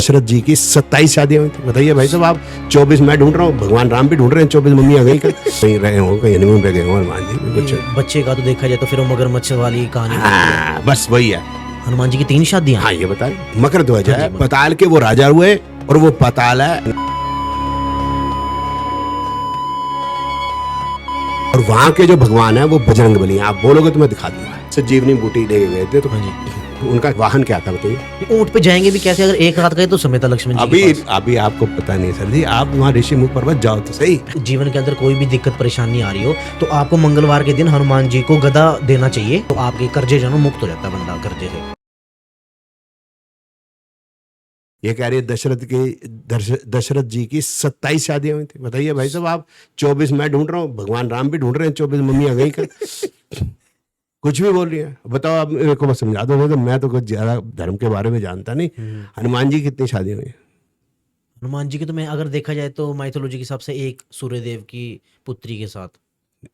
दशरथ जी की 27 शादियां हुई थी। बताइए भाई साहब, आप 24 मैं ढूंढ रहा हूँ, भगवान राम भी ढूंढ रहे हैं, 24 मम्मी आ गई कहीं रहे हो, कहीं हनीमून पे गए हो हनुमान जी भी कुछ। बच्चे का तो देखा जाए तो फिर वो मगरमच्छ वाली कहानी बनती है। हाँ, बस वही है। हनुमान जी की 3 शादियां। हाँ, ये बताए मकर ध्वज हाँ जी, है, मकर। पताल के वो राजा हुए और वो पताल है, और वहां के जो भगवान है वो बजरंग बली हैं। आप बोलोगे तो मैं दिखा दूंगा। संजीवनी बूटी लेके गए थे तो हाँ जी, उनका वाहन क्या था बताइए। ये ऊंट पे जाएंगे भी कैसे? अगर एक हाथ गए तो समेता लक्ष्मण जी अभी के पास। अभी आपको पता नहीं सर जी, आप वहाँ ऋषिमुख पर्वत जाओ तो सही। जीवन के अंदर कोई भी दिक्कत परेशानी आ रही हो तो आपको मंगलवार के दिन हनुमान जी को गदा देना चाहिए, तो आपके कर्जे जो है ना मुक्त हो जाता है बंदा कर्जे से। ये कह रही है दशरथ जी की 27 शादियां हुई थी। बताइए भाई साहब, आप 24 मैं ढूंढ रहा हूँ, भगवान राम भी ढूंढ रहे हैं, 24 मम्मी आ गई कहीं कुछ भी बोल रही है। बताओ आप मेरे को, बस समझा दो, तो मैं तो कुछ ज्यादा धर्म के बारे में जानता नहीं। हनुमान जी की कितनी शादियां हुई? हनुमान जी की तो मैं अगर देखा जाए तो माइथोलॉजी के हिसाब से एक सूर्यदेव की पुत्री के साथ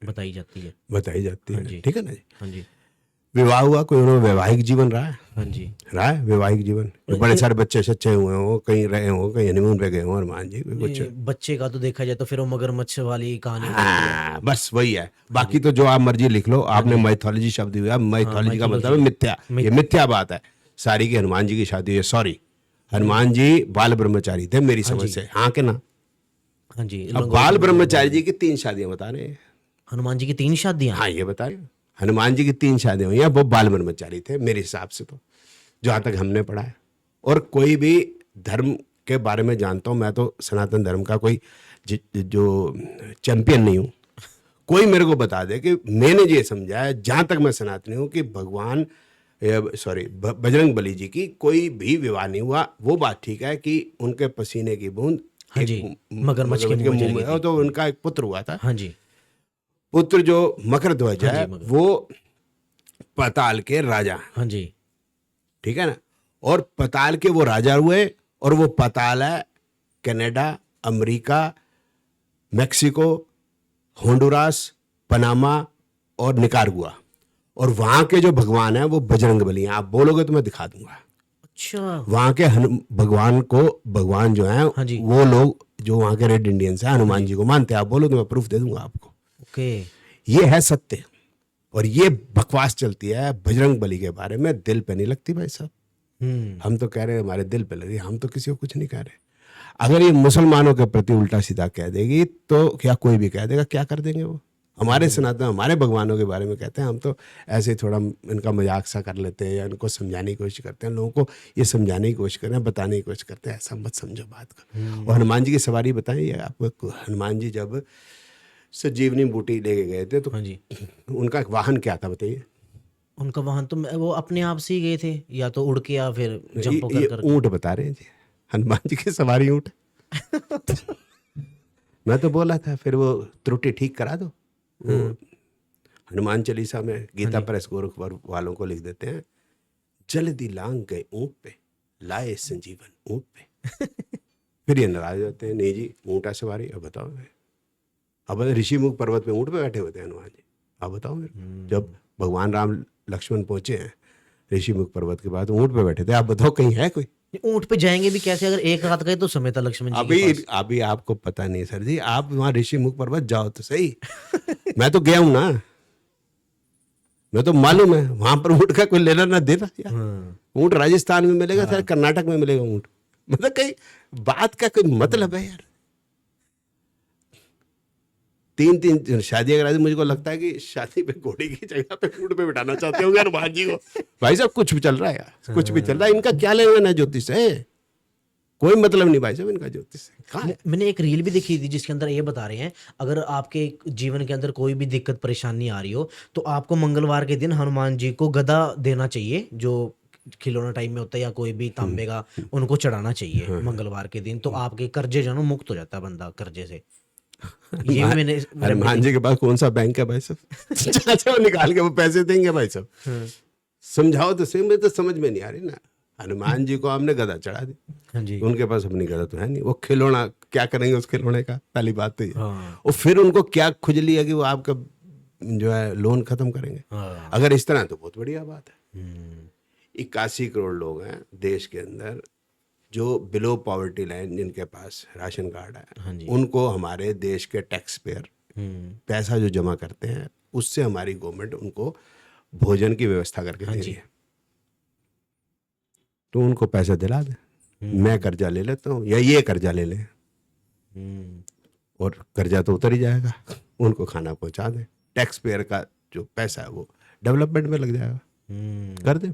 बताई जाती है। बताई जाती हाँ है, जी, ठीक है ना जी। हाँ जी, विवाह हुआ, कोई उन्होंने वैवाहिक जीवन रहा है, हाँ जी। रहा है वैवाहिक जीवन, बड़े सारे बच्चे सच्चे हुए हो, कहीं रहे हो, कहीं हनीमून पे गए हो हनुमान जी कुछ। बच्चे का तो देखा जाए तो फिर वो मगरमच्छ वाली कहानी बनती है। हाँ, बस वही है। हाँ बाकी जी, तो जो आप मर्जी लिख लो, हाँ आपने जी, माइथोलॉजी शब्द दिया, हाँ माइथोलॉजी का मतलब है माइथोलॉजी। मिथ्या। ये मिथ्या बात है सारी की हनुमान जी की शादी है, सॉरी। हनुमान जी बाल ब्रह्मचारी थे मेरी हाँ समझ जी, से, हाँ के ना। हाँ जी, अब लंगोट बाल में जो ब्रह्मचारी घूमते जी हैं। की 3 शादियां बता रहे हैं। हनुमान जी की 3 शादियां। हाँ, ये बता रहे हैं। हनुमान जी की 3 शादियां हुई हैं, वो बाल ब्रह्मचारी थे मेरे हिसाब से, तो जहां तक हमने पढ़ा है। और कोई भी धर्म के बारे में जानता हूं, मैं तो सनातन धर्म का कोई जो चैंपियन नहीं हूं। कोई मेरे को बता दे कि मैंने ये समझा है, जहां तक मैं सनातनी हूं, कि भगवान सॉरी बजरंग बली जी की कोई भी विवाह नहीं हुआ। वो बात ठीक है कि उनके पसीने की बूंद हाँ एक जी, मगरमच्छ के मगरमच्छ के मुंह में चली मुंह गई में हो, थी। तो उनका एक पुत्र हुआ था। हाँ जी, पुत्र जो मकर ध्वज हाँ है जी, मगर। वो पाताल के राजा, हाँ जी, ठीक है ना। और पाताल के वो राजा हुए, और वो पाताल है Canada, America, Mexico, Honduras, Panama और निकारागुआ। और वहां के जो भगवान है वो बजरंग बली हैं। आप बोलोगे तो मैं दिखा दूंगा। अच्छा, वहां के भगवान को, भगवान जो है हाँ जी, वो लोग जो वहां के रेड इंडियंस हैं हाँ हनुमान जी, जी को मानते हैं। आप बोलो तो मैं प्रूफ दे दूंगा आपको। ओके। ये है सत्य। और ये बकवास चलती है बजरंग बली के बारे में, दिल पे नहीं लगती भाई साहब। हम्म, हम तो कह रहे हैं हमारे दिल पे लगी, हम तो किसी को कुछ नहीं कह रहे। अगर ये मुसलमानों के प्रति उल्टा सीधा कह देगी तो क्या कोई भी कह देगा, क्या कर देंगे वो। हमारे सनातन, हमारे भगवानों के बारे में कहते हैं, हम तो ऐसे ही थोड़ा इनका मजाक सा कर लेते हैं, या इनको समझाने की कोशिश करते हैं, लोगों को ये समझाने की कोशिश करते हैं, बताने की कोशिश करते हैं। ऐसा मत समझो बात को। और हनुमान जी की सवारी बताइए आपको। हनुमान जी जब संजीवनी बूटी लेके गए थे तो हाँ जी। उनका एक वाहन क्या था बताइए। उनका वाहन तो वो अपने आप से ही गए थे, या तो उड़ के या फिर जंप कर ये करके। ऊंट बता रहे हैं जी, हनुमान जी की सवारी ऊंट। मैं तो बोला था, फिर वो त्रुटि ठीक करा दो। वो हनुमान चालीसा में हाँ गीता जी, प्रेस गोरख वालों को लिख देते हैं, जल्दी लांग गए ऊंट पे, लाए संजीवन ऊंट पे। फिर ये नाराज होते हैं, नहीं जी ऊंटा सवारी। अब बताओ, अब ऋषिमुख पर्वत पे ऊंट पे बैठे होते हैं हनुमान जी। अब बताओ मेरे को, जब भगवान राम लक्ष्मण पहुंचे हैं ऋषिमुख पर्वत के बाद, ऊंट पे बैठे थे। आप बताओ कहीं है कोई? ये ऊंट पे जाएंगे भी कैसे? अगर एक हाथ गए तो समेता लक्ष्मण जी के अभी पास। अभी आपको पता नहीं सर जी, आप वहां ऋषिमुख पर्वत जाओ तो सही। मैं तो गया हूं ना, मैं तो मालूम है वहां पर ऊंट का कोई लेना ना देना यार। हाँ, ऊंट राजस्थान में मिलेगा, सर कर्नाटक में मिलेगा ऊंट। मतलब कहीं बात का कोई मतलब है यार। 3 शादियां करा दी, मुझको लगता है कि शादी पे घोड़ी की जगह पे ऊंट पे बिठाना चाहते होंगे हनुमान जी को। भाई साहब कुछ भी चल रहा है यार, कुछ भी चल रहा है। इनका क्या लेना देना है ज्योतिष से? कोई मतलब नहीं भाई साहब इनका ज्योतिष से। कहाँ है? मैंने एक रील भी देखी थी जिसके अंदर ये बता रहे हैं, अगर आपके जीवन के अंदर कोई भी दिक्कत परेशानी आ रही हो तो आपको मंगलवार के दिन हनुमान जी को गदा देना चाहिए, जो खिलौना टाइम में होता है या कोई भी तांबे का, उनको चढ़ाना चाहिए मंगलवार के दिन, तो आपके कर्जे जो है ना मुक्त हो जाता है बंदा कर्जे से। ये भी हनुमान मैंने रेमेडी हनुमान जी देखी। के पास कौन सा बैंक है भाई साहब जहाँ से वो निकाल के वो पैसे देंगे भाई साहब? हाँ, समझाओ तो सही, मुझे तो समझ में नहीं आ रही ना। हनुमान जी को हमने गदा चढ़ा दी, हाँ जी, उनके पास अपनी गदा तो है नहीं। वो खिलौना क्या करेंगे उस खिलौने का, पहली बात तो ये। हाँ, और फिर उनको क्या खुजली है कि वो आपका जो है लोन खत्म करेंगे? हाँ, अगर इस तरह तो बहुत बढ़िया बात है। हम्म, 81 करोड़ लोग हैं देश के अंदर जो बिलो पॉवर्टी लाइन जिनके पास राशन कार्ड हाँ है, जी। उनको हमारे देश के टैक्स पेयर हम्म। पैसा जो जमा करते हैं, उससे हमारी गवर्नमेंट उनको भोजन की व्यवस्था करके हाँ दे जी। रही है। तो उनको पैसा दिला दे, मैं कर्जा ले लेता हूँ या ये कर्जा ले लें, हम्म। और कर्जा तो उतर ही जाएगा, उनको खाना पहुंचा दें, टैक्स पेयर का जो पैसा है वो डेवलपमेंट में लग जाएगा, हम्म। कर दें।